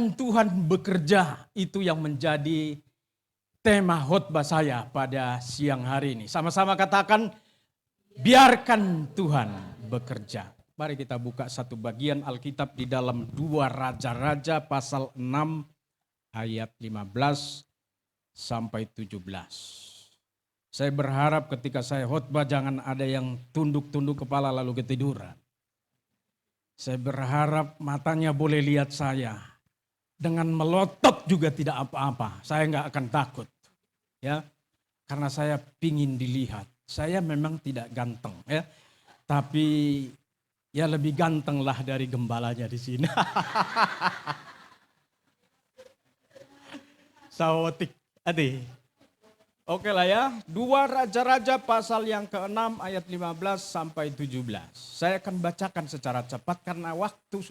biarkan Tuhan bekerja, itu yang menjadi tema khotbah saya pada siang hari ini. Sama-sama katakan, biarkan Tuhan bekerja. Mari kita buka satu bagian Alkitab di dalam 2 Raja-Raja pasal 6 ayat 15 sampai 17. Saya berharap ketika saya khotbah jangan ada yang tunduk-tunduk kepala lalu ketiduran. Saya berharap matanya boleh lihat saya. Dengan melotot juga tidak apa-apa, saya nggak akan takut. Ya, karena saya pingin dilihat. Saya memang tidak ganteng, ya, tapi ya lebih ganteng lah dari gembalanya di sini. Sawotik, ade. Oke lah ya, 2 Raja-Raja pasal yang ke-6 ayat 15 sampai 17. Saya akan bacakan secara cepat karena waktu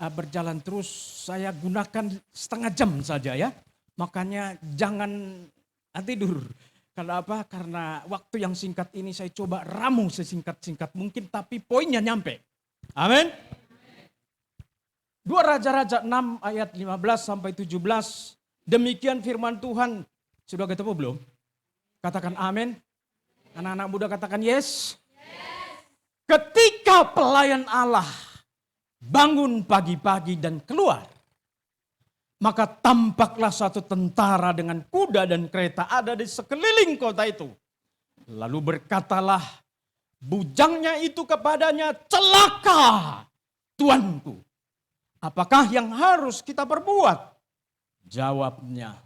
berjalan terus, saya gunakan setengah jam saja ya. Makanya jangan tidur. Kenapa? Karena waktu yang singkat ini saya coba ramu sesingkat-singkat mungkin, tapi poinnya nyampe. Amin. 2 Raja-Raja 6 ayat 15 sampai 17. Demikian firman Tuhan. Sudah ketemu belum? Katakan amin. Anak-anak muda katakan yes. Ketika pelayan Allah bangun pagi-pagi dan keluar, maka tampaklah satu tentara dengan kuda dan kereta ada di sekeliling kota itu. Lalu berkatalah bujangnya itu kepadanya, celaka tuanku. Apakah yang harus kita perbuat? Jawabnya,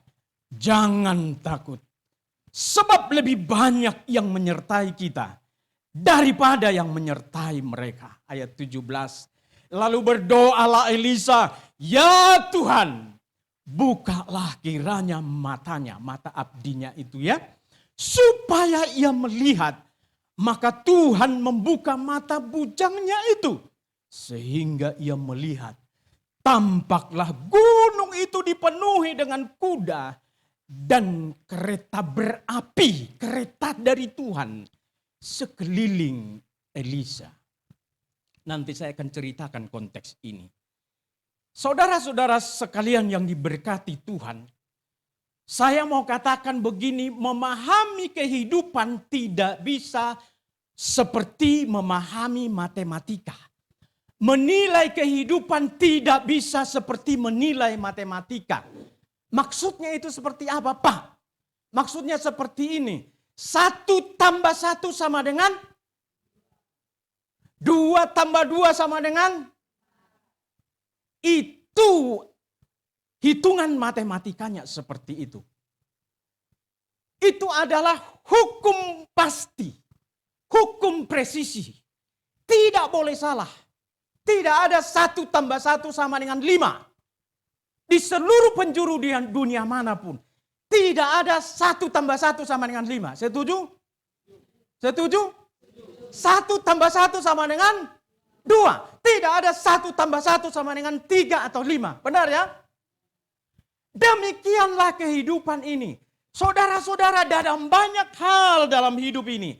jangan takut. Sebab lebih banyak yang menyertai kita daripada yang menyertai mereka. Ayat 17. Lalu berdoalah Elisa, ya Tuhan, bukalah kiranya matanya, mata abdinya itu ya, supaya ia melihat. Maka Tuhan membuka mata bujangnya itu, sehingga ia melihat. Tampaklah gunung itu dipenuhi dengan kuda dan kereta berapi, kereta dari Tuhan sekeliling Elisa. Nanti saya akan ceritakan konteks ini. Saudara-saudara sekalian yang diberkati Tuhan, saya mau katakan begini, memahami kehidupan tidak bisa seperti memahami matematika. Menilai kehidupan tidak bisa seperti menilai matematika. Maksudnya itu seperti apa, Pak? Maksudnya seperti ini. 1 tambah 1 sama dengan 2 tambah 2 sama dengan, itu hitungan matematikanya seperti itu. Itu adalah hukum pasti, hukum presisi. Tidak boleh salah. Tidak ada 1 tambah 1 sama dengan 5. Di seluruh penjuru dunia manapun. Tidak ada 1 tambah 1 sama dengan 5. Setuju? Setuju? 1 tambah 1 sama dengan 2. Tidak ada 1 tambah 1 sama dengan 3 atau 5. Benar ya? Demikianlah kehidupan ini. Saudara-saudara, dalam banyak hal dalam hidup ini,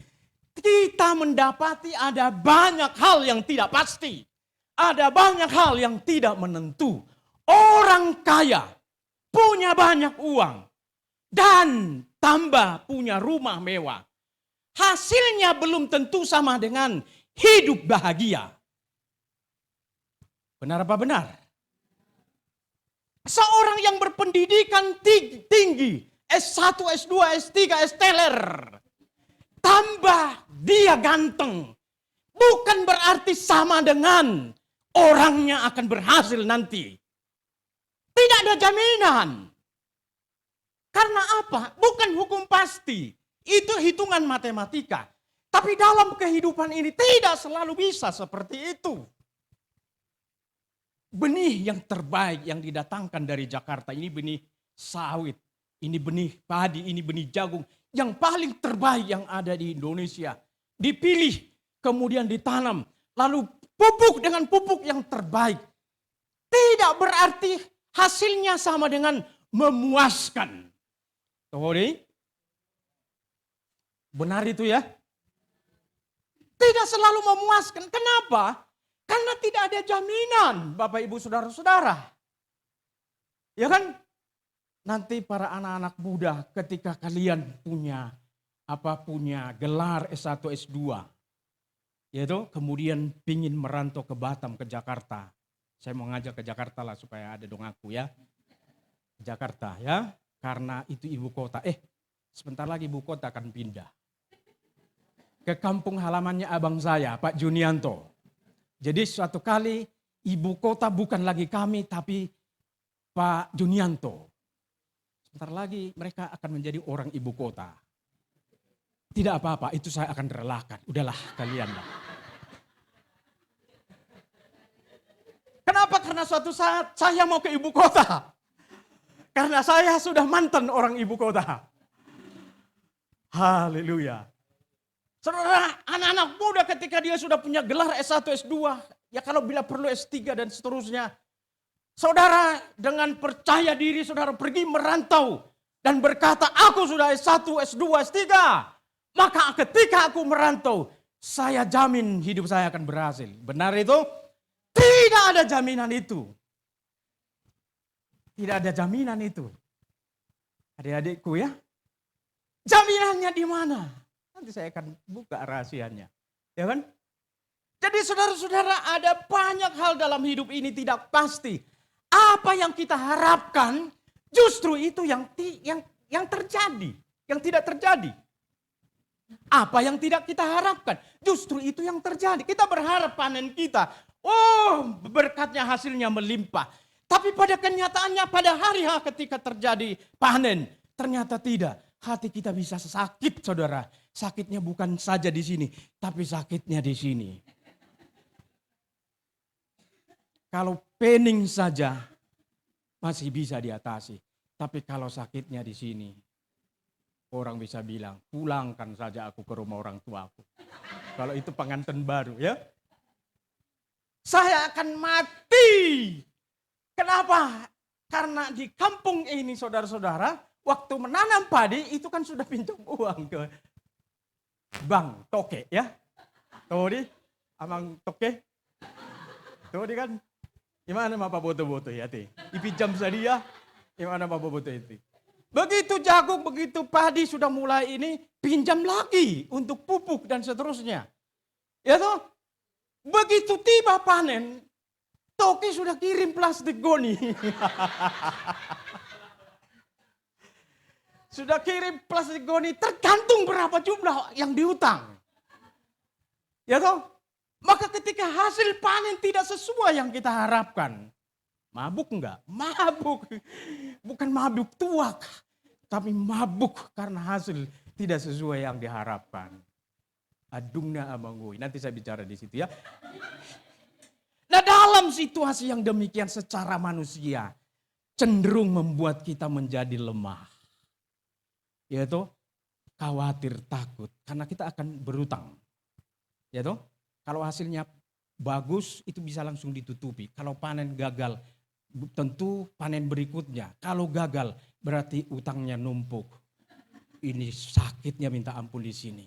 kita mendapati ada banyak hal yang tidak pasti. Ada banyak hal yang tidak menentu. Orang kaya punya banyak uang dan tambah punya rumah mewah. Hasilnya belum tentu sama dengan hidup bahagia. Benar apa benar? Seorang yang berpendidikan tinggi, S1, S2, S3, S-teler, tambah dia ganteng, bukan berarti sama dengan orangnya akan berhasil nanti. Tidak ada jaminan. Karena apa? Bukan hukum pasti. Itu hitungan matematika. Tapi dalam kehidupan ini tidak selalu bisa seperti itu. Benih yang terbaik yang didatangkan dari Jakarta, ini benih sawit, ini benih padi, ini benih jagung. Yang paling terbaik yang ada di Indonesia. Dipilih, kemudian ditanam. Lalu pupuk dengan pupuk yang terbaik. Tidak berarti hasilnya sama dengan memuaskan. Tohori? Benar itu ya? Tidak selalu memuaskan. Kenapa? Karena tidak ada jaminan, Bapak Ibu Saudara-saudara. Ya kan? Nanti para anak-anak muda ketika kalian punya gelar S1, S2, yaitu kemudian pingin merantau ke Batam, ke Jakarta. Saya mau ngajak ke Jakarta lah supaya ada dong aku ya. Jakarta ya, karena itu ibu kota. Sebentar lagi ibu kota akan pindah ke kampung halamannya abang saya, Pak Junianto. Jadi suatu kali ibu kota bukan lagi kami, tapi Pak Junianto. Sebentar lagi mereka akan menjadi orang ibu kota. Tidak apa-apa, itu saya akan relakan. Udahlah kalian lah. Kenapa? Karena suatu saat saya mau ke ibu kota. Karena saya sudah mantan orang ibu kota. Haleluya. Saudara, anak-anak muda ketika dia sudah punya gelar S1, S2, ya kalau bila perlu S3 dan seterusnya. Saudara dengan percaya diri saudara pergi merantau dan berkata, aku sudah S1, S2, S3. Maka ketika aku merantau, saya jamin hidup saya akan berhasil. Benar itu? Tidak ada jaminan itu. Tidak ada jaminan itu. Adik-adikku ya. Jaminannya di mana? Nanti saya akan buka rahasianya. Ya kan? Jadi saudara-saudara, ada banyak hal dalam hidup ini tidak pasti. Apa yang kita harapkan justru itu yang terjadi, yang tidak terjadi. Apa yang tidak kita harapkan justru itu yang terjadi. Kita berharap panen kita, berkatnya hasilnya melimpah. Tapi pada kenyataannya pada hari ketika terjadi panen, ternyata tidak. Hati kita bisa sakit, saudara. Sakitnya bukan saja di sini, tapi sakitnya di sini. Kalau pening saja masih bisa diatasi. Tapi kalau sakitnya di sini, orang bisa bilang, pulangkan saja aku ke rumah orang tuaku. Kalau itu pengantin baru ya. Saya akan mati. Kenapa? Karena di kampung ini saudara-saudara, waktu menanam padi itu kan sudah pinjam uang ke bank toke ya. Tuh di, amang toke. Tuh di kan. Gimana Bapak boto-boto ya ti? Dipinjam saja, gimana Bapak boto itu? Begitu jagung, begitu padi sudah mulai ini, pinjam lagi untuk pupuk dan seterusnya. Ya toh? Begitu tiba panen, toke sudah kirim plastik goni. Sudah kirim plastik goni, tergantung berapa jumlah yang diutang. Ya toh? Maka ketika hasil panen tidak sesuai yang kita harapkan. Mabuk enggak? Mabuk. Bukan mabuk tuak. Tapi mabuk karena hasil tidak sesuai yang diharapkan. Adungna amangui. Nanti saya bicara di situ ya. Nah dalam situasi yang demikian secara manusia. Cenderung membuat kita menjadi lemah. Yaitu khawatir, takut. Karena kita akan berutang. Yaitu kalau hasilnya bagus itu bisa langsung ditutupi. Kalau panen gagal tentu panen berikutnya. Kalau gagal berarti utangnya numpuk. Ini sakitnya minta ampun di sini.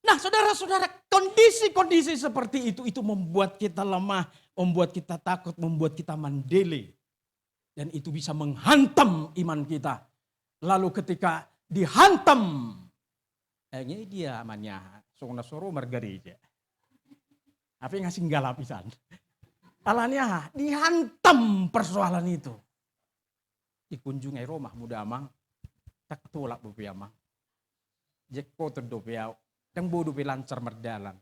Nah saudara-saudara, kondisi-kondisi seperti itu membuat kita lemah, membuat kita takut, membuat kita mandele. Dan itu bisa menghantam iman kita. Lalu ketika dihantam, ini dia namanya. Sona soro margarija. Apa yang ngasih lapisan. Alanya dihantam persoalan itu. Dikunjungi rumah muda amang. Tak tolak bupi amang. Jekko terdopiau. Dan bodoh lancar merdalan.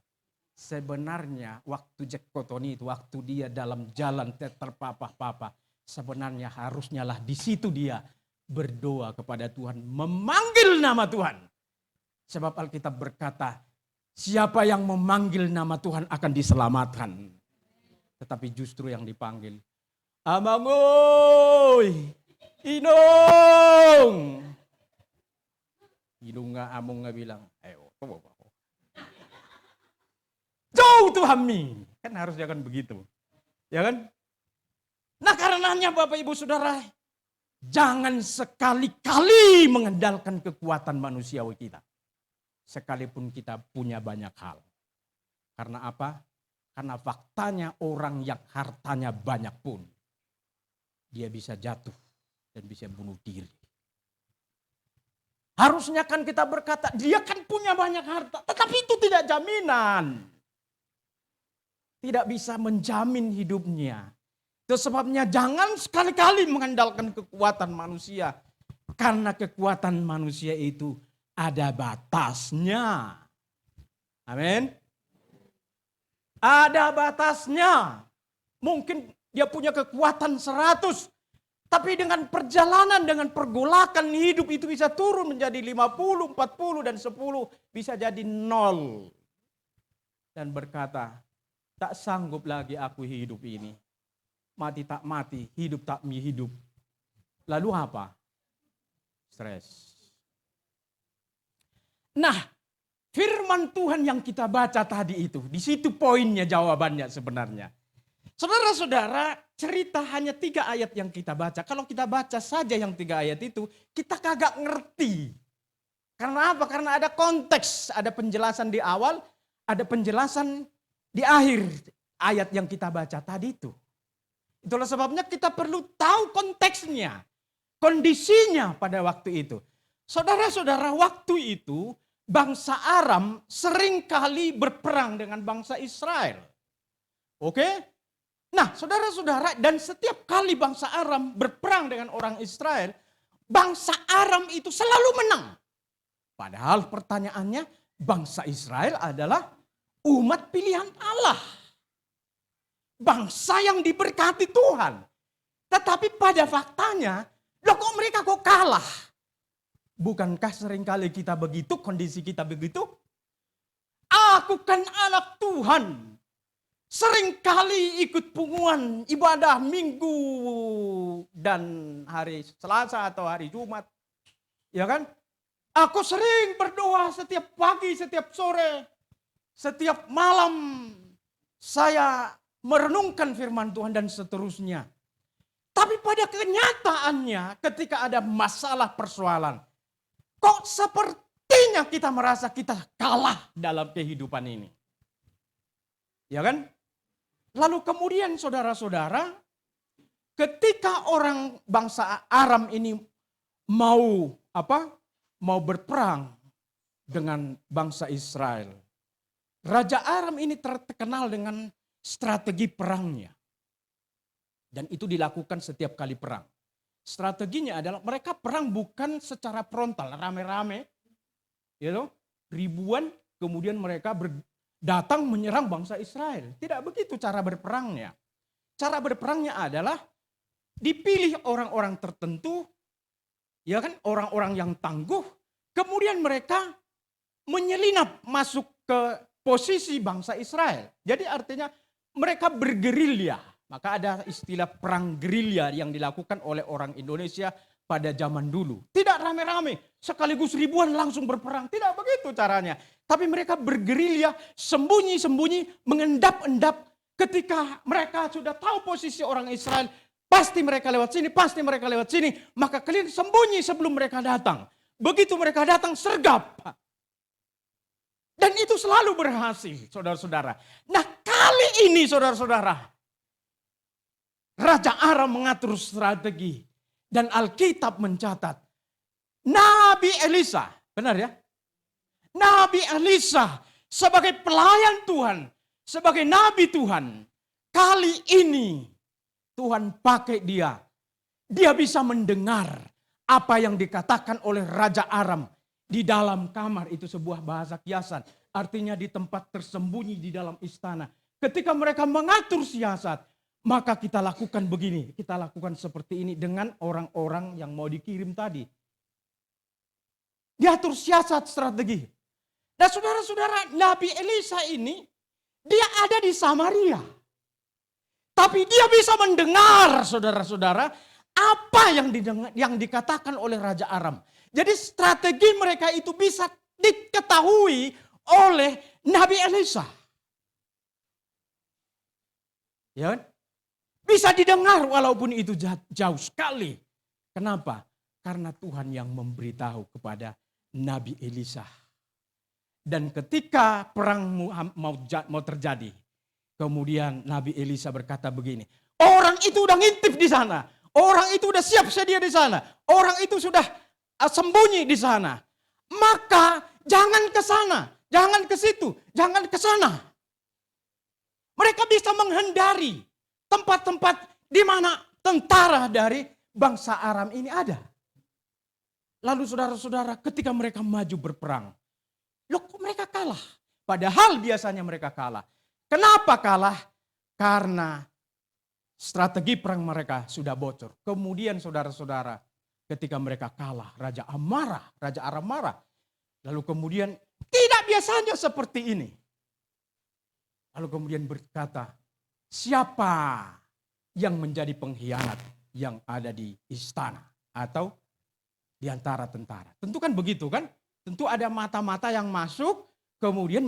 Sebenarnya waktu Jekko Tony itu. Waktu dia dalam jalan terpapah-papah. Sebenarnya harusnya lah di situ dia berdoa kepada Tuhan. Memanggil nama Tuhan. Sebab Alkitab berkata. Siapa yang memanggil nama Tuhan akan diselamatkan. Tetapi justru yang dipanggil. Amangoy! Inong! Inong nga among nga bilang. Ayo, jauh Tuhan mi. Kan harusnya kan begitu. Ya kan? Nah karenanya Bapak Ibu Saudara. Jangan sekali-kali mengandalkan kekuatan manusiawi kita. Sekalipun kita punya banyak hal. Karena apa? Karena faktanya orang yang hartanya banyak pun. dia bisa jatuh dan bisa bunuh diri. Harusnya kan kita berkata, dia kan punya banyak harta, tetapi itu tidak jaminan. Tidak bisa menjamin hidupnya. Itu sebabnya jangan sekali-kali mengandalkan kekuatan manusia. Karena kekuatan manusia itu ada batasnya. Amin. Ada batasnya. Mungkin dia punya kekuatan 100. Tapi dengan perjalanan, dengan pergolakan hidup itu bisa turun menjadi 50, 40 dan 10. Bisa jadi 0. Dan berkata, tak sanggup lagi aku hidup ini. Mati tak mati, hidup tak hidup. Lalu apa? Stres. Nah, firman Tuhan yang kita baca tadi itu, di situ poinnya, jawabannya sebenarnya. Saudara-saudara, cerita hanya 3 ayat yang kita baca. Kalau kita baca saja yang 3 ayat itu, kita kagak ngerti. Karena apa? Karena ada konteks, ada penjelasan di awal, ada penjelasan di akhir ayat yang kita baca tadi itu. Itulah sebabnya kita perlu tahu konteksnya, kondisinya pada waktu itu. Saudara-saudara, waktu itu bangsa Aram seringkali berperang dengan bangsa Israel. Oke? Nah, saudara-saudara, dan setiap kali bangsa Aram berperang dengan orang Israel, bangsa Aram itu selalu menang. Padahal pertanyaannya, bangsa Israel adalah umat pilihan Allah. Bangsa yang diberkati Tuhan. Tetapi pada faktanya, loh kok mereka kok kalah? Bukankah seringkali kita begitu, kondisi kita begitu? Aku kan anak Tuhan. Seringkali ikut punguan ibadah Minggu dan hari Selasa atau hari Jumat. Ya kan? Aku sering berdoa setiap pagi, setiap sore, setiap malam. Saya merenungkan firman Tuhan dan seterusnya. Tapi pada kenyataannya ketika ada masalah persoalan, kok sepertinya kita merasa kita kalah dalam kehidupan ini. Ya kan? Lalu kemudian saudara-saudara, ketika orang bangsa Aram ini mau berperang dengan bangsa Israel. Raja Aram ini terkenal dengan strategi perangnya. Dan itu dilakukan setiap kali perang. Strateginya adalah mereka perang bukan secara frontal, rame-rame, gitu, ribuan, kemudian mereka datang menyerang bangsa Israel. Tidak begitu cara berperangnya. Cara berperangnya adalah dipilih orang-orang tertentu, ya kan, orang-orang yang tangguh, kemudian mereka menyelinap masuk ke posisi bangsa Israel. Jadi artinya mereka bergerilya. Maka ada istilah perang gerilya yang dilakukan oleh orang Indonesia pada zaman dulu. Tidak rame-rame, sekaligus ribuan langsung berperang. Tidak begitu caranya. Tapi mereka bergerilya, sembunyi-sembunyi, mengendap-endap. Ketika mereka sudah tahu posisi orang Israel, pasti mereka lewat sini, pasti mereka lewat sini. Maka kalian sembunyi sebelum mereka datang. Begitu mereka datang, sergap. Dan itu selalu berhasil, saudara-saudara. Nah, kali ini saudara-saudara, Raja Aram mengatur strategi. Dan Alkitab mencatat, Nabi Elisa, benar ya? Nabi Elisa sebagai pelayan Tuhan, sebagai Nabi Tuhan, kali ini Tuhan pakai dia. Dia bisa mendengar apa yang dikatakan oleh Raja Aram di dalam kamar, itu sebuah bahasa kiasan. Artinya di tempat tersembunyi di dalam istana. Ketika mereka mengatur siasat, maka kita lakukan begini, kita lakukan seperti ini dengan orang-orang yang mau dikirim tadi. Diatur siasat strategi. Dan saudara-saudara, Nabi Elisa ini, dia ada di Samaria. Tapi dia bisa mendengar, saudara-saudara, apa yang dikatakan oleh Raja Aram. Jadi strategi mereka itu bisa diketahui oleh Nabi Elisa. Ya kan? Bisa didengar walaupun itu jauh sekali. Kenapa? Karena Tuhan yang memberitahu kepada Nabi Elisa. Dan ketika perang mau terjadi, kemudian Nabi Elisa berkata begini, orang itu udah ngintip di sana. Orang itu sudah siap sedia di sana. Orang itu sudah sembunyi di sana. Maka jangan ke sana, jangan ke situ, jangan ke sana. Mereka bisa menghindari tempat-tempat di mana tentara dari bangsa Aram ini ada. Lalu saudara-saudara, ketika mereka maju berperang, loh kok mereka kalah? Padahal biasanya mereka kalah. Kenapa kalah? Karena strategi perang mereka sudah bocor. Kemudian saudara-saudara, ketika mereka kalah, Raja Aram marah. Lalu kemudian tidak biasanya seperti ini. Lalu kemudian berkata, siapa yang menjadi pengkhianat yang ada di istana atau di antara tentara? Tentu kan begitu kan? Tentu ada mata-mata yang masuk, kemudian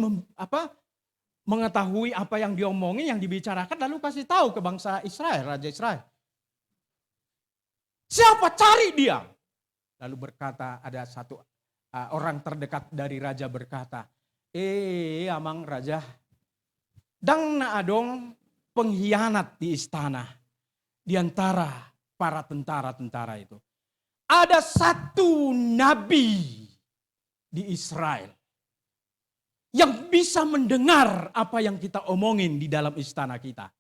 mengetahui apa yang diomongin, yang dibicarakan, lalu kasih tahu ke bangsa Israel, Raja Israel. Siapa? Cari dia. Lalu berkata, ada satu orang terdekat dari raja berkata, amang raja, dang na adong pengkhianat di istana. Di antara para tentara-tentara itu. Ada satu nabi di Israel yang bisa mendengar apa yang kita omongin di dalam istana kita.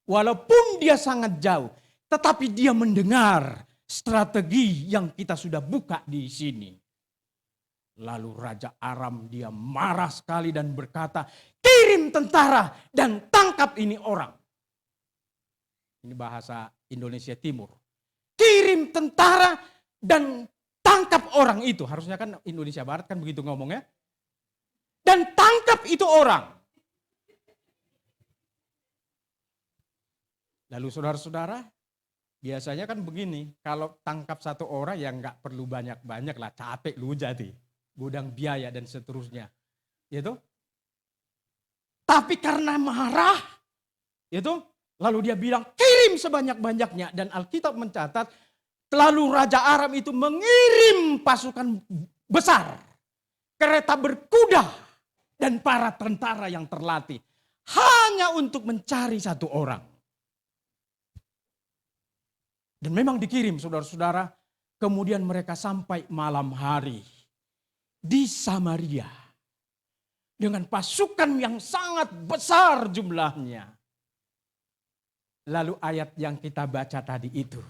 Walaupun dia sangat jauh, tetapi dia mendengar strategi yang kita sudah buka di sini. Lalu Raja Aram dia marah sekali dan berkata, kirim tentara dan tangkap ini orang. Ini bahasa Indonesia Timur. Kirim tentara dan tangkap orang itu. Harusnya kan Indonesia Barat kan begitu ngomongnya. Dan tangkap itu orang. Lalu saudara-saudara, biasanya kan begini. Kalau tangkap satu orang yang gak perlu banyak-banyak lah. Capek lu jadi. Gudang biaya dan seterusnya. Gitu. Tapi karena marah. Gitu. Lalu dia bilang kirim sebanyak-banyaknya. Dan Alkitab mencatat. Lalu Raja Aram itu mengirim pasukan besar. Kereta berkuda. Dan para tentara yang terlatih. Hanya untuk mencari satu orang. Dan memang dikirim saudara-saudara. Kemudian mereka sampai malam hari. Di Samaria. Dengan pasukan yang sangat besar jumlahnya. Lalu ayat yang kita baca tadi itu.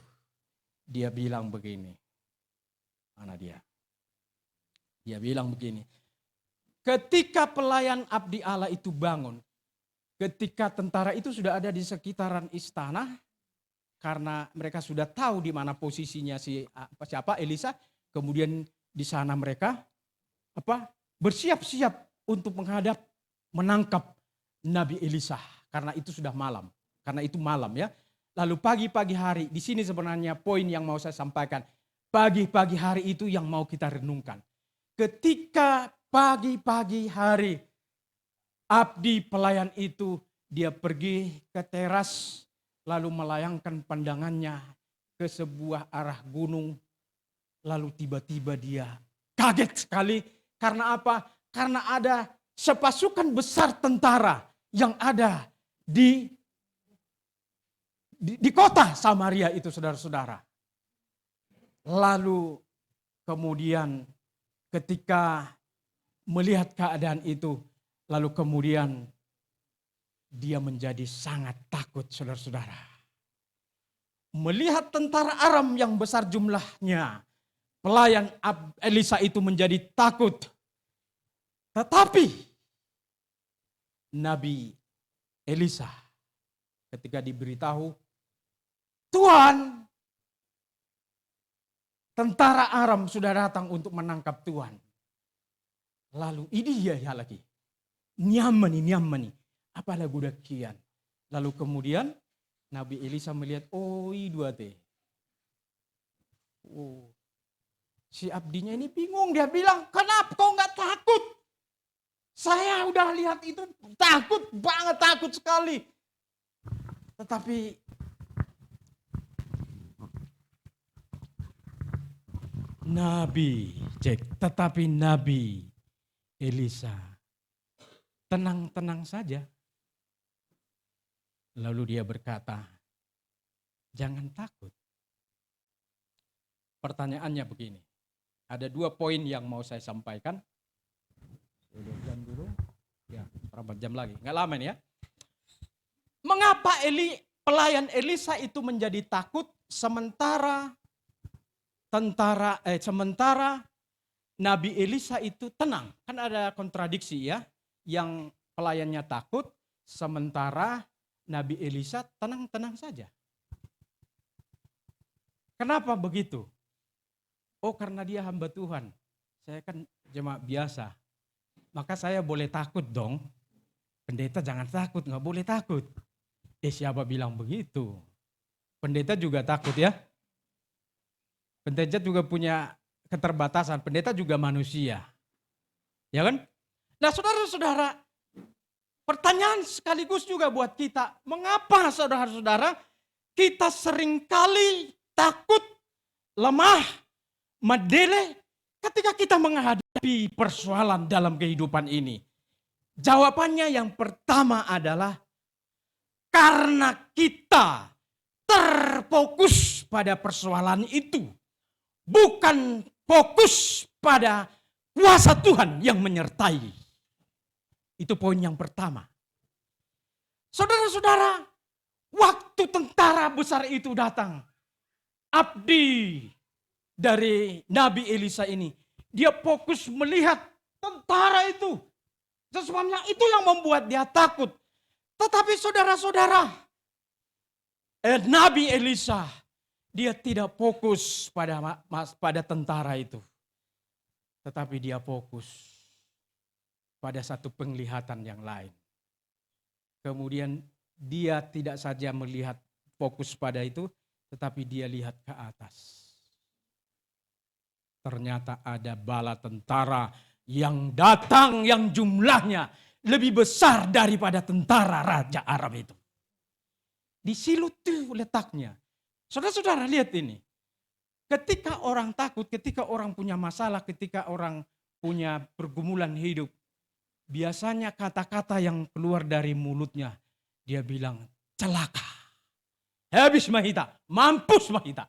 Dia bilang begini. Mana dia? Dia bilang begini. Ketika pelayan abdi Allah itu bangun. Ketika tentara itu sudah ada di sekitaran istana. Karena mereka sudah tahu di mana posisinya siapa Elisa. Kemudian di sana mereka bersiap-siap untuk menangkap Nabi Elisa. Karena itu sudah malam. Karena itu malam ya. Lalu pagi-pagi hari, di sini sebenarnya poin yang mau saya sampaikan. Pagi-pagi hari itu yang mau kita renungkan. Ketika pagi-pagi hari, abdi pelayan itu dia pergi ke teras, lalu melayangkan pandangannya ke sebuah arah gunung. Lalu tiba-tiba dia kaget sekali. Karena apa? Karena ada sepasukan besar tentara yang ada di kota Samaria itu saudara-saudara. Lalu kemudian ketika melihat keadaan itu, lalu kemudian dia menjadi sangat takut saudara-saudara. Melihat tentara Aram yang besar jumlahnya, pelayan Elisa itu menjadi takut. Tetapi Nabi Elisa ketika diberitahu, Tuhan, tentara Aram sudah datang untuk menangkap Tuhan. Lalu ini dia lagi. Nyaman. Apalah udah kian. Lalu kemudian Nabi Elisa melihat, dua teh. Si abdinya ini bingung, dia bilang, kenapa kau nggak takut? Saya udah lihat itu takut banget, takut sekali. Tetapi Nabi Elisa tenang-tenang saja. Lalu dia berkata, jangan takut. pertanyaannya begini. Ada 2 poin yang mau saya sampaikan. Sudah jam dulu. Ya, berapa jam lagi? Nggak lama nih ya. Mengapa pelayan Elisa itu menjadi takut sementara Nabi Elisa itu tenang? Kan ada kontradiksi ya. Yang pelayannya takut sementara Nabi Elisa tenang-tenang saja. Kenapa begitu? Oh, karena dia hamba Tuhan. Saya kan jemaat biasa. Maka saya boleh takut dong. Pendeta jangan takut, nggak boleh takut. Siapa bilang begitu? Pendeta juga takut ya. Pendeta juga punya keterbatasan. Pendeta juga manusia. Ya kan? Nah saudara-saudara, pertanyaan sekaligus juga buat kita. Mengapa saudara-saudara kita seringkali takut, lemah, medele ketika kita menghadapi persoalan dalam kehidupan ini? Jawabannya yang pertama adalah karena kita terfokus pada persoalan itu. Bukan fokus pada kuasa Tuhan yang menyertai. Itu poin yang pertama. Saudara-saudara, waktu tentara besar itu datang, abdi dari Nabi Elisa ini, dia fokus melihat tentara itu. Sebabnya itu yang membuat dia takut. Tetapi saudara-saudara, Nabi Elisa, dia tidak fokus pada tentara itu. Tetapi dia fokus pada satu penglihatan yang lain. Kemudian dia tidak saja melihat fokus pada itu, tetapi dia lihat ke atas. Ternyata ada bala tentara yang datang yang jumlahnya lebih besar daripada tentara Raja Arab itu. Di situ letaknya. Saudara-saudara lihat ini. Ketika orang takut, ketika orang punya masalah, ketika orang punya pergumulan hidup, biasanya kata-kata yang keluar dari mulutnya, dia bilang celaka. Habis mahita, mampus mahita.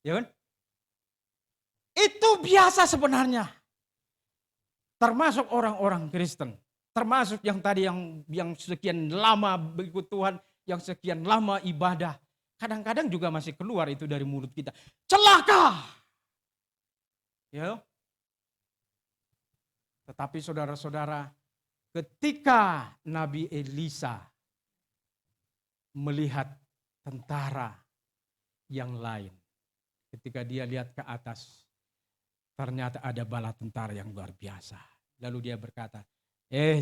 Ya kan? Itu biasa sebenarnya. Termasuk orang-orang Kristen. Termasuk yang tadi yang sekian lama berikut Tuhan, yang sekian lama ibadah. Kadang-kadang juga masih keluar itu dari mulut kita. Celaka! Ya. Tetapi saudara-saudara, ketika Nabi Elisa melihat tentara yang lain, ketika dia lihat ke atas, ternyata ada bala tentara yang luar biasa. Lalu dia berkata,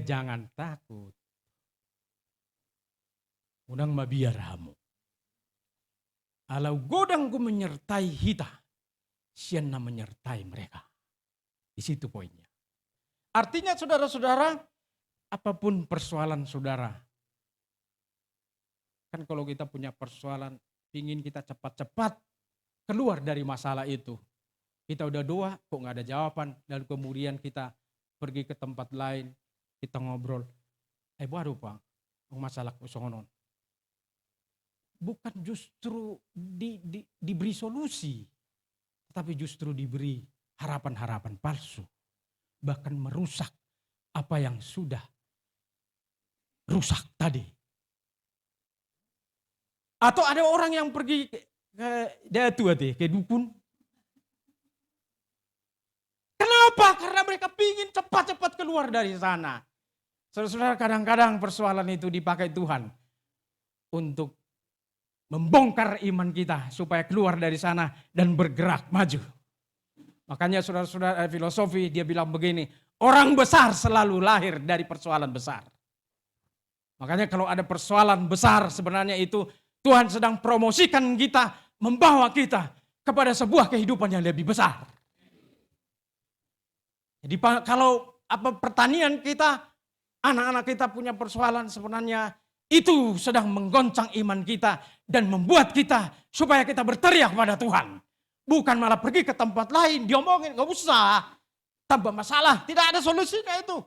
jangan takut. Unang mabiar hamu. Alau godang ku menyertai hita, siana menyertai mereka. Di situ poinnya. Artinya saudara-saudara, apapun persoalan saudara. Kan kalau kita punya persoalan, ingin kita cepat-cepat keluar dari masalah itu. Kita udah doa, kok gak ada jawaban. Lalu kemudian kita pergi ke tempat lain, kita ngobrol. Baru Pak, masalah kusongonon. Bukan justru diberi solusi, tetapi justru diberi harapan-harapan palsu. Bahkan merusak apa yang sudah rusak tadi. Atau ada orang yang pergi ke dukun. Kenapa? Karena mereka ingin cepat-cepat keluar dari sana. Saudara-saudara, kadang-kadang persoalan itu dipakai Tuhan untuk membongkar iman kita supaya keluar dari sana dan bergerak maju. Makanya saudara-saudara filosofi dia bilang begini, orang besar selalu lahir dari persoalan besar. Makanya kalau ada persoalan besar sebenarnya itu Tuhan sedang promosikan kita, membawa kita kepada sebuah kehidupan yang lebih besar. Jadi kalau pertanian kita, anak-anak kita punya persoalan sebenarnya itu sedang menggoncang iman kita dan membuat kita supaya kita berteriak pada Tuhan. Bukan malah pergi ke tempat lain, diomongin, gak usah. Tambah masalah, tidak ada solusinya itu.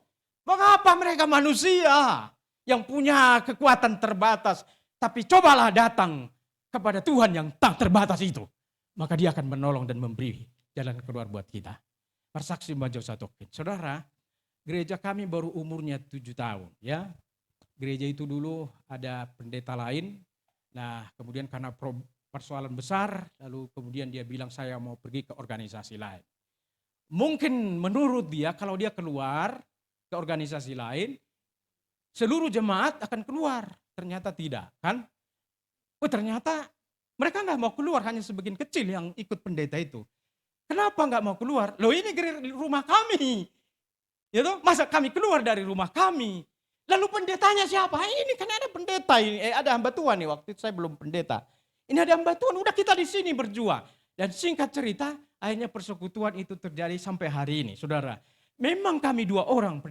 Mengapa mereka manusia yang punya kekuatan terbatas. Tapi cobalah datang kepada Tuhan yang tak terbatas itu. maka dia akan menolong dan memberi jalan keluar buat kita. Bersaksi maju satu. Saudara, gereja kami baru umurnya 7 tahun. Ya, gereja itu dulu ada pendeta lain. Nah, kemudian karena persoalan besar, lalu kemudian dia bilang saya mau pergi ke organisasi lain. Mungkin menurut dia kalau dia keluar ke organisasi lain, seluruh jemaat akan keluar. Ternyata tidak, kan? Oh, ternyata mereka nggak mau keluar, hanya sebagian kecil yang ikut pendeta itu. Kenapa nggak mau keluar? Loh, ini rumah kami. Ya toh, masa kami keluar dari rumah kami? Lalu pendetanya siapa? Ini kan ada pendeta ini, ada hamba Tuhan nih, waktu itu saya belum pendeta. Ini ada hamba Tuhan, udah kita di sini berjuang. Dan singkat cerita, akhirnya persekutuan itu terjadi sampai hari ini, saudara. Memang kami 2 orang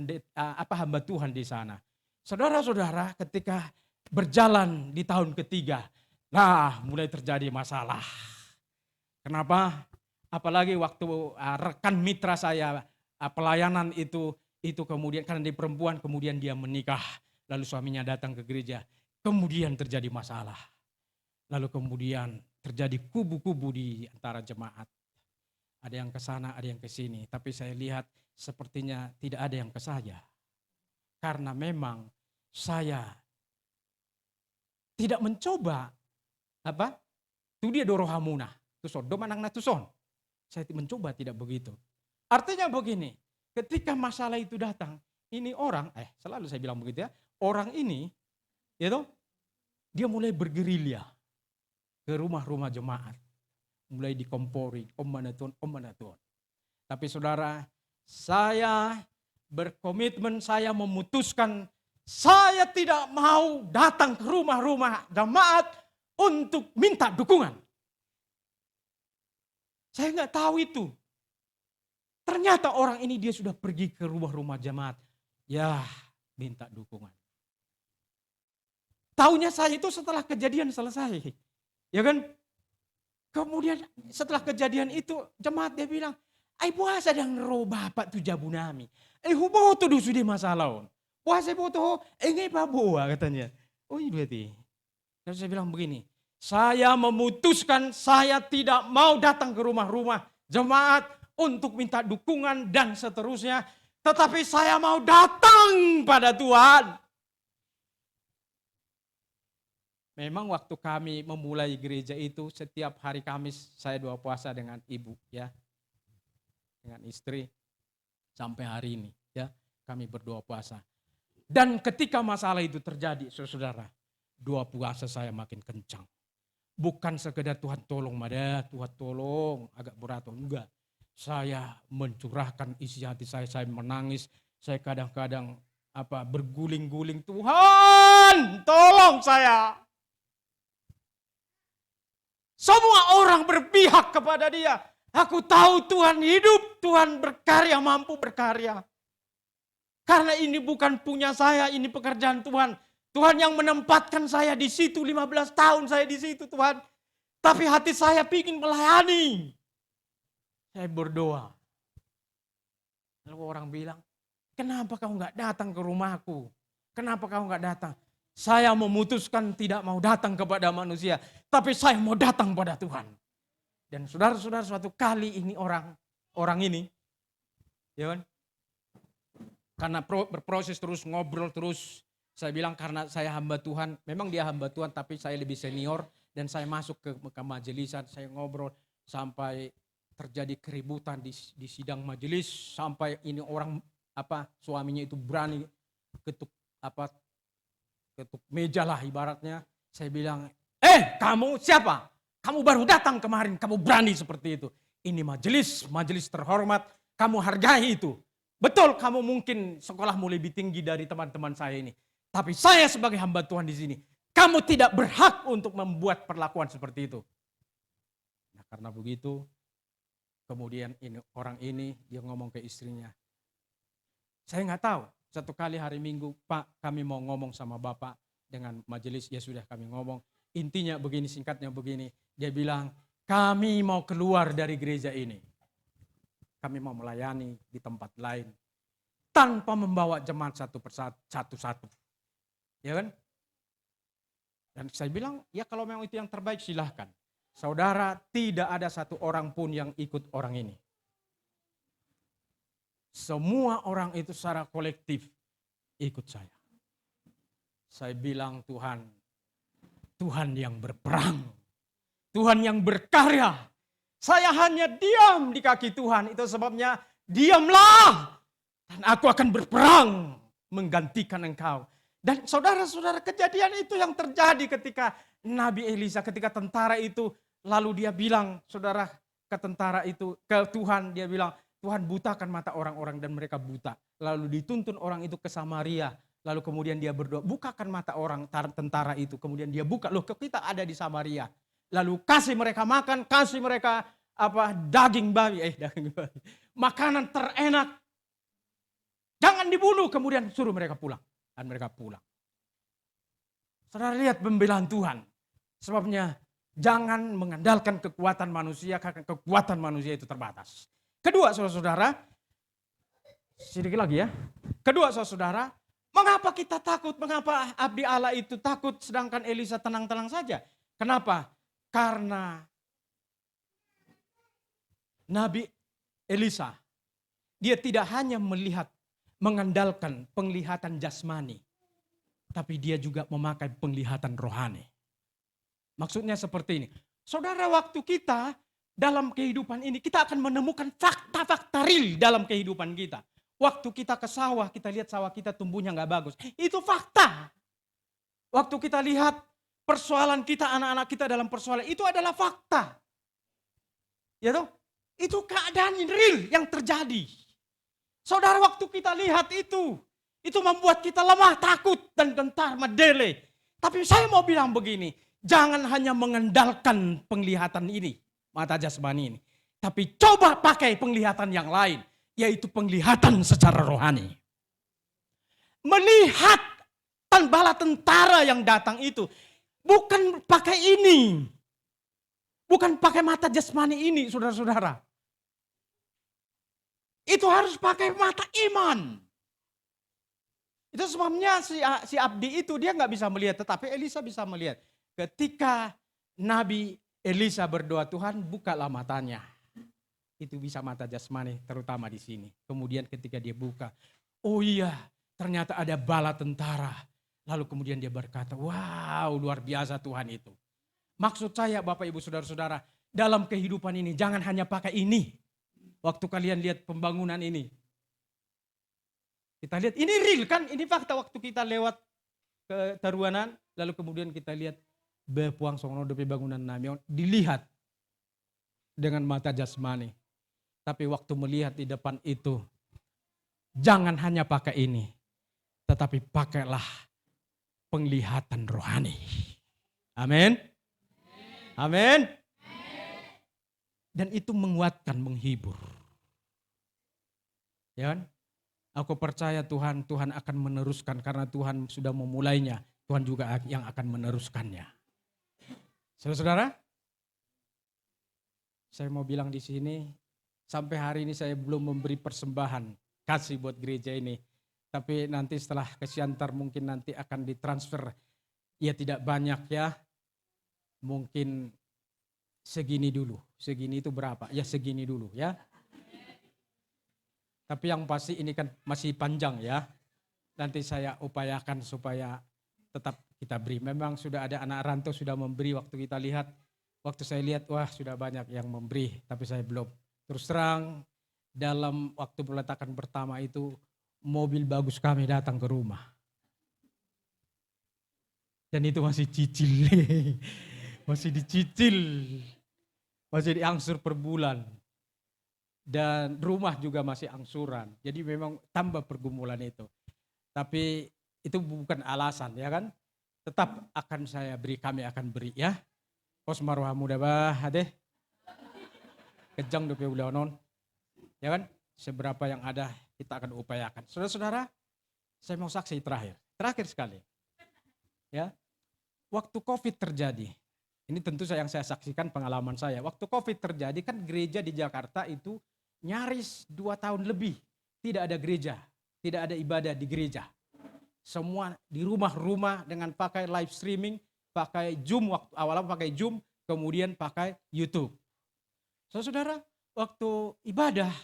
hamba Tuhan di sana. Saudara-saudara, ketika berjalan di tahun ketiga, nah mulai terjadi masalah. Kenapa? Apalagi waktu rekan mitra saya pelayanan itu kemudian karena dia perempuan, kemudian dia menikah, lalu suaminya datang ke gereja, kemudian terjadi masalah. Lalu kemudian terjadi kubu-kubu di antara jemaat. Ada yang ke sana, ada yang ke sini. Tapi saya lihat sepertinya tidak ada yang ke saya. Karena memang saya tidak mencoba itu dia dorohamuna, tuson, domanang na tuson. Saya mencoba tidak begitu. Artinya begini, ketika masalah itu datang, ini orang, selalu saya bilang begitu ya, orang ini, dia mulai bergerilya ke rumah-rumah jemaat. Mulai dikompori, om mana Tuhan. Tapi saudara, saya berkomitmen, saya memutuskan, saya tidak mau datang ke rumah-rumah jemaat untuk minta dukungan. Saya nggak tahu itu. Ternyata orang ini dia sudah pergi ke rumah-rumah jemaat. Ya, minta dukungan. Taunya saya itu setelah kejadian selesai. Ya kan? Kemudian setelah kejadian itu jemaat dia bilang, "Ai puasa yang ro bapak tu jabu nami. Hubo tu dusu di masalah. Puasa boto, ngai baboa," katanya. Oh iya berarti. Lalu saya bilang begini, saya memutuskan saya tidak mau datang ke rumah-rumah jemaat untuk minta dukungan dan seterusnya. Tetapi saya mau datang pada Tuhan. Memang waktu kami memulai gereja itu setiap hari Kamis saya doa puasa dengan ibu ya. Dengan istri sampai hari ini ya. Kami berdoa puasa. Dan ketika masalah itu terjadi saudara, doa puasa saya makin kencang. Bukan sekedar Tuhan tolong Tuhan tolong agak berat enggak. Saya mencurahkan isi hati saya menangis, saya kadang-kadang berguling-guling, Tuhan tolong saya. Semua orang berpihak kepada dia. Aku tahu Tuhan hidup, Tuhan berkarya, mampu berkarya. Karena ini bukan punya saya, ini pekerjaan Tuhan. Tuhan yang menempatkan saya di situ, 15 tahun saya di situ Tuhan. Tapi hati saya ingin melayani. Saya berdoa. Lalu orang bilang, kenapa kau nggak datang ke rumahku? Kenapa kau nggak datang? Saya memutuskan tidak mau datang kepada manusia, tapi saya mau datang pada Tuhan. Dan saudara-saudara suatu kali ini orang ini, ya kan? Karena berproses terus, ngobrol terus, saya bilang karena saya hamba Tuhan, memang dia hamba Tuhan tapi saya lebih senior dan saya masuk ke majelisan, saya ngobrol sampai terjadi keributan di sidang majelis sampai ini orang suaminya itu berani ketuk meja lah ibaratnya. Saya bilang, kamu siapa? Kamu baru datang kemarin, kamu berani seperti itu. Ini majelis terhormat, kamu hargai itu. Betul kamu mungkin sekolahmu lebih tinggi dari teman-teman saya ini. Tapi saya sebagai hamba Tuhan di sini, kamu tidak berhak untuk membuat perlakuan seperti itu. Nah karena begitu, kemudian orang ini dia ngomong ke istrinya. Saya nggak tahu. Satu kali hari Minggu, Pak kami mau ngomong sama Bapak dengan majelis, ya sudah kami ngomong. Intinya begini, singkatnya begini. Dia bilang, kami mau keluar dari gereja ini. Kami mau melayani di tempat lain. Tanpa membawa jemaat satu-satu. Ya kan? Dan saya bilang, ya kalau memang itu yang terbaik silahkan. Saudara, tidak ada satu orang pun yang ikut orang ini. Semua orang itu secara kolektif ikut saya. Saya bilang Tuhan yang berperang. Tuhan yang berkarya. Saya hanya diam di kaki Tuhan. Itu sebabnya diamlah. Dan aku akan berperang menggantikan engkau. Dan saudara-saudara, kejadian itu yang terjadi ketika Nabi Elisa, ketika tentara itu, lalu dia bilang, saudara, ke tentara itu, ke Tuhan, dia bilang, Tuhan butakan mata orang-orang dan mereka buta. Lalu dituntun orang itu ke Samaria. Lalu kemudian dia berdoa, bukakan mata orang tentara itu. Kemudian dia buka, loh kita ada di Samaria. Lalu kasih mereka makan, kasih mereka daging babi. Makanan terenak. Jangan dibunuh, kemudian suruh mereka pulang. Dan mereka pulang. Saudara lihat pembelaan Tuhan. Sebabnya jangan mengandalkan kekuatan manusia, karena kekuatan manusia itu terbatas. Kedua, saudara-saudara, sedikit lagi ya. Kedua, saudara-saudara, mengapa kita takut? Mengapa abdi Allah itu takut sedangkan Elisa tenang-tenang saja? Kenapa? Karena Nabi Elisa, dia tidak hanya mengandalkan penglihatan jasmani, tapi dia juga memakai penglihatan rohani. Maksudnya seperti ini. Saudara, waktu kita dalam kehidupan ini, kita akan menemukan fakta-fakta real dalam kehidupan kita. Waktu kita ke sawah, kita lihat sawah kita tumbuhnya nggak bagus. Itu fakta. Waktu kita lihat persoalan kita, anak-anak kita dalam persoalan, itu adalah fakta. Ya toh? Itu keadaan real yang terjadi. Saudara, waktu kita lihat itu membuat kita lemah, takut, dan gentar, medele. Tapi saya mau bilang begini, jangan hanya mengandalkan penglihatan ini, mata jasmani ini. Tapi coba pakai penglihatan yang lain, yaitu penglihatan secara rohani. Melihat bala tentara yang datang itu, bukan pakai ini. Bukan pakai mata jasmani ini, saudara-saudara. Itu harus pakai mata iman. Itu sebabnya si abdi itu dia nggak bisa melihat, tetapi Elisa bisa melihat. Ketika Nabi Elisa berdoa, Tuhan bukalah matanya. Itu bisa mata jasmani, terutama di sini. Kemudian ketika dia buka, oh iya, ternyata ada bala tentara. Lalu kemudian dia berkata, wow, luar biasa Tuhan itu. Maksud saya Bapak Ibu Saudara-saudara, dalam kehidupan ini jangan hanya pakai ini. Waktu kalian lihat pembangunan ini. Kita lihat, ini real kan, ini fakta waktu kita lewat ke Taruanan, lalu kemudian kita lihat bepuang songono depe bangunan namion, dilihat dengan mata jasmani. Tapi waktu melihat di depan itu, jangan hanya pakai ini, tetapi pakailah penglihatan rohani. Amin. Amin. Dan itu menguatkan, menghibur. Ya kan? Aku percaya Tuhan akan meneruskan karena Tuhan sudah memulainya. Tuhan juga yang akan meneruskannya. Saudara-saudara, saya mau bilang di sini, sampai hari ini saya belum memberi persembahan kasih buat gereja ini. Tapi nanti setelah ke Siantar mungkin nanti akan ditransfer. Ya tidak banyak ya, mungkin segini dulu. Segini itu berapa? Ya segini dulu ya. Tapi yang pasti ini kan masih panjang ya. Nanti saya upayakan supaya tetap kita beri. Memang sudah ada anak rantau sudah memberi waktu kita lihat. Waktu saya lihat wah sudah banyak yang memberi. Tapi saya belum. Terus terang dalam waktu peletakan pertama itu mobil bagus kami datang ke rumah. Dan itu masih cicil. Masih dicicil. Masih diangsur per bulan. Dan rumah juga masih angsuran. Jadi memang tambah pergumulan itu. Tapi itu bukan alasan ya kan. Tetap akan saya beri, kami akan beri ya. Pos marwah muda bah adeh. Kejang dope ulah ya kan. Seberapa yang ada kita akan upayakan. Saudara-saudara, saya mau saksi terakhir. Terakhir sekali. Ya. Waktu Covid terjadi. Ini tentu yang saya saksikan pengalaman saya. Waktu Covid terjadi kan gereja di Jakarta itu nyaris 2 tahun lebih tidak ada gereja, tidak ada ibadah di gereja. Semua di rumah-rumah dengan pakai live streaming, pakai Zoom, waktu awalnya pakai Zoom, kemudian pakai YouTube. Saudara, waktu ibadah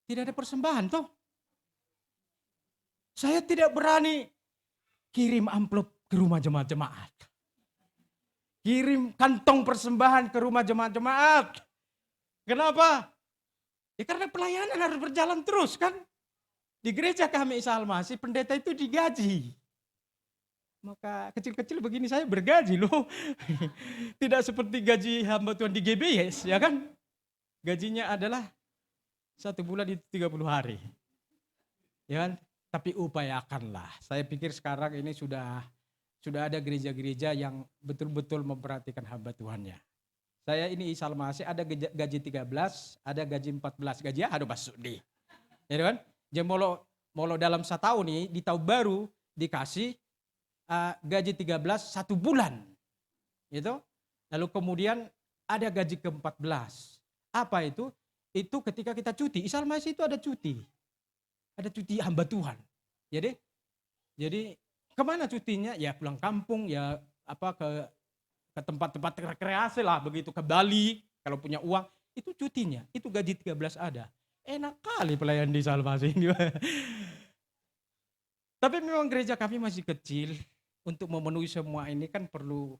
tidak ada persembahan toh. Saya tidak berani kirim amplop ke rumah jemaat-jemaat. Kirim kantong persembahan ke rumah jemaat-jemaat. Kenapa? Ya karena pelayanan harus berjalan terus kan. Di gereja kami Isa Al-Masih pendeta itu digaji. Maka kecil-kecil begini saya bergaji loh. Tidak seperti gaji hamba Tuhan di GBS ya kan. Gajinya adalah 1 bulan itu 30 hari. Ya kan? Tapi upayakanlah. Saya pikir sekarang ini sudah ada gereja-gereja yang betul-betul memperhatikan hamba Tuhannya. Saya ini Isa Al-Masih ada gaji 13, ada gaji 14. Gaji ada masuk di. Ya kan? Jadi molo dalam 1 tahun nih di tahun baru dikasih gaji 13 1 bulan. Gitu. Lalu kemudian ada gaji ke-14. Apa itu? Itu ketika kita cuti. Isa Al-Masih itu ada cuti. Ada cuti hamba Tuhan. Jadi kemana cutinya? Ya pulang kampung, ya ke tempat-tempat rekreasi lah begitu, ke Bali kalau punya uang. Itu cutinya, itu gaji 13 ada. Enak kali pelayan di Salvasi ini. Tapi memang gereja kami masih kecil. Untuk memenuhi semua ini kan perlu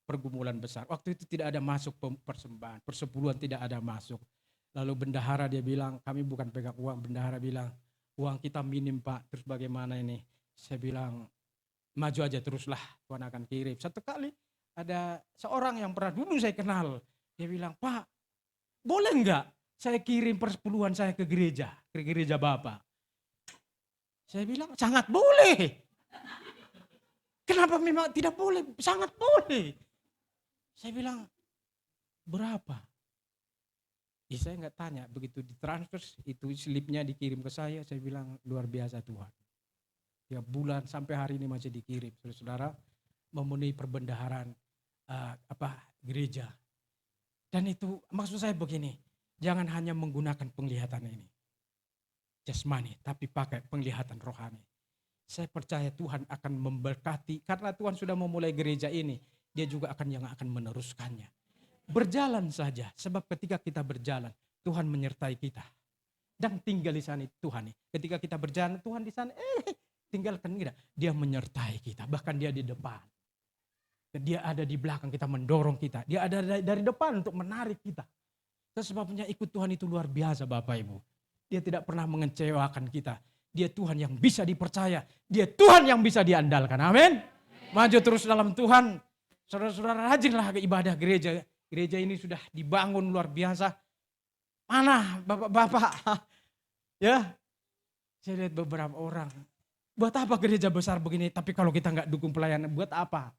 pergumulan besar. Waktu itu tidak ada masuk persembahan, persepuluhan tidak ada masuk. Lalu bendahara dia bilang, kami bukan pegang uang. Bendahara bilang, uang kita minim Pak, terus bagaimana ini? Saya bilang, maju aja teruslah, Tuhan akan kirim. Satu kali ada seorang yang pernah dulu saya kenal. Dia bilang, Pak, boleh enggak saya kirim persepuluhan saya ke gereja Bapak? Saya bilang, sangat boleh. Kenapa memang tidak boleh? Sangat boleh. Saya bilang, berapa? Ya saya enggak tanya, begitu ditransfer itu slipnya dikirim ke saya bilang luar biasa Tuhan. 3 bulan sampai hari ini masih dikirim. Saudara memenuhi perbendaharaan gereja. Dan itu maksud saya begini, jangan hanya menggunakan penglihatan ini, jasmani, tapi pakai penglihatan rohani. Saya percaya Tuhan akan memberkati, karena Tuhan sudah memulai gereja ini, dia juga akan meneruskannya. Berjalan saja, sebab ketika kita berjalan, Tuhan menyertai kita. Dan tinggal di sana Tuhan. Ketika kita berjalan, Tuhan di sana, tinggalkan kita. Dia menyertai kita, bahkan dia di depan. Dia ada di belakang kita, mendorong kita. Dia ada dari depan untuk menarik kita. Sebabnya ikut Tuhan itu luar biasa Bapak Ibu. Dia tidak pernah mengecewakan kita. Dia Tuhan yang bisa dipercaya. Dia Tuhan yang bisa diandalkan. Amin. Maju terus dalam Tuhan. Saudara-saudara rajinlah ke ibadah gereja. Gereja ini sudah dibangun luar biasa. Mana bapak-bapak? Ya, saya lihat beberapa orang. Buat apa gereja besar begini? Tapi kalau kita nggak dukung pelayanan, buat apa?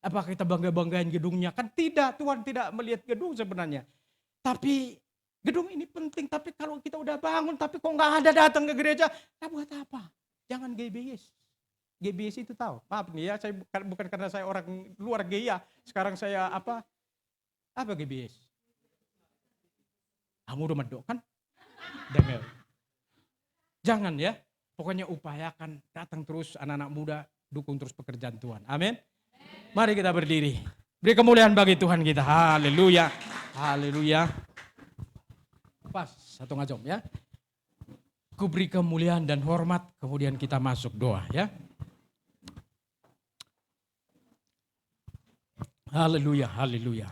Apakah kita bangga-banggain gedungnya? Kan tidak, Tuhan tidak melihat gedung sebenarnya. Tapi gedung ini penting, tapi kalau kita udah bangun, tapi kok nggak ada datang ke gereja, nah buat apa? Jangan GBS. GBS itu tahu, maaf nih ya, saya bukan karena saya orang luar gaya, sekarang saya apa GBS? Kamu udah medok kan? Dengar. Jangan ya, pokoknya upayakan, datang terus anak-anak muda, dukung terus pekerjaan Tuhan. Amin. Mari kita berdiri. Beri kemuliaan bagi Tuhan kita. Haleluya. Haleluya. Pas, 1 jam ya. Ku beri kemuliaan dan hormat, kemudian kita masuk doa ya. Haleluya, haleluya.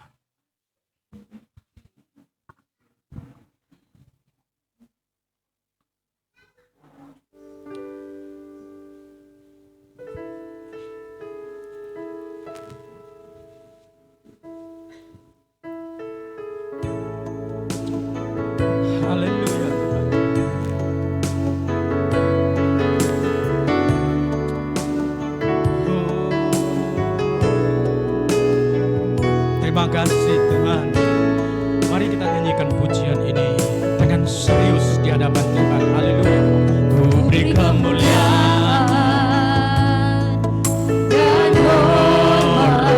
Terima kasih Tuhan. Mari kita nyanyikan pujian ini dengan serius di hadapan Tuhan. Haleluya. Ku beri kemuliaan dan hormat.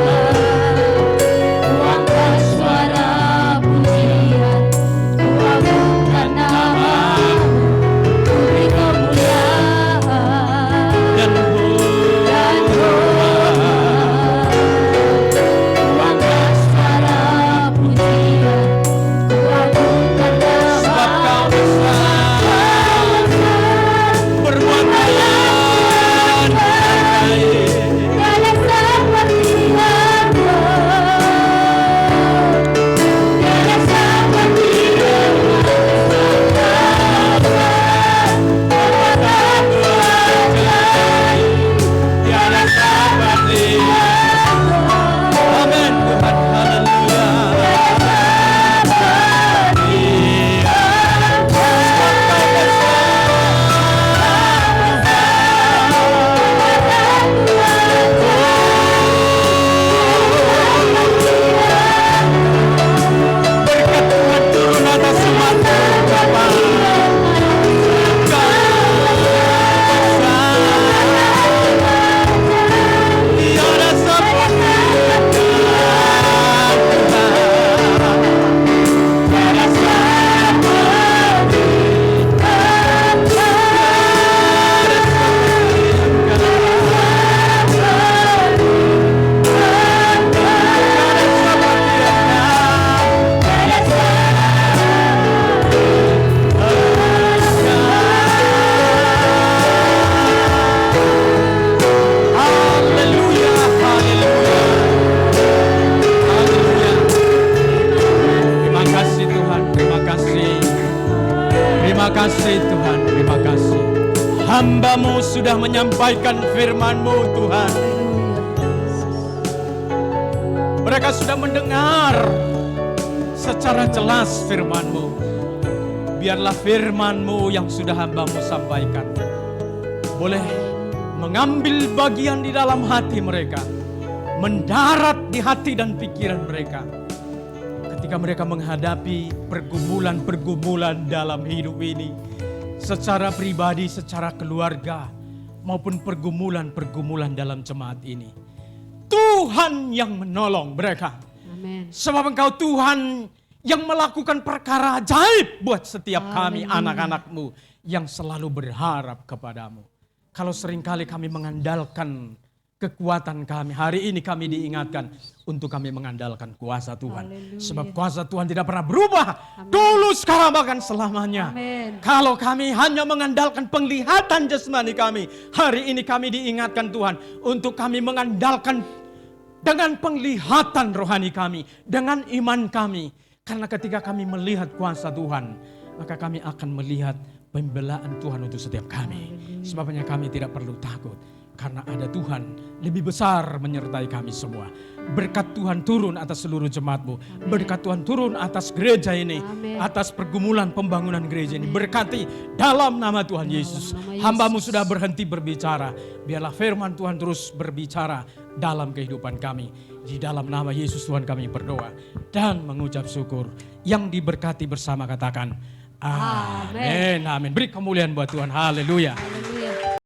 Ku angkat suara pujian, ku agungkan nama-Mu. Ku beri kemuliaan dan hormat. Ku angkat hamba-Mu sudah menyampaikan firman-Mu Tuhan. Mereka sudah mendengar secara jelas firman-Mu. Biarlah firman-Mu yang sudah hamba-Mu sampaikan boleh mengambil bagian di dalam hati mereka, mendarat di hati dan pikiran mereka. Ketika mereka menghadapi pergumulan-pergumulan dalam hidup ini, secara pribadi, secara keluarga, maupun pergumulan-pergumulan dalam jemaat ini. Tuhan yang menolong mereka. Amin. Sebab Engkau Tuhan yang melakukan perkara ajaib buat setiap kami, anak-anak-Mu yang selalu berharap kepada-Mu. Kalau seringkali kami mengandalkan kekuatan kami, hari ini kami diingatkan untuk kami mengandalkan kuasa Tuhan. Haleluya. Sebab kuasa Tuhan tidak pernah berubah. Dulu, sekarang, bahkan selamanya. Amin. Kalau kami hanya mengandalkan penglihatan jasmani kami, hari ini kami diingatkan Tuhan untuk kami mengandalkan dengan penglihatan rohani kami, dengan iman kami. Karena ketika kami melihat kuasa Tuhan, maka kami akan melihat pembelaan Tuhan untuk setiap kami. Sebabnya kami tidak perlu takut. Karena ada Tuhan lebih besar menyertai kami semua. Berkat Tuhan turun atas seluruh jemaat-Mu. Berkat Tuhan turun atas gereja ini. Amin. Atas pergumulan pembangunan gereja ini. Berkati dalam nama Tuhan Yesus. Hamba-Mu sudah berhenti berbicara. Biarlah firman Tuhan terus berbicara dalam kehidupan kami. Di dalam nama Yesus Tuhan kami berdoa dan mengucap syukur. Yang diberkati bersama katakan amin. Amin. Beri kemuliaan buat Tuhan. Haleluya.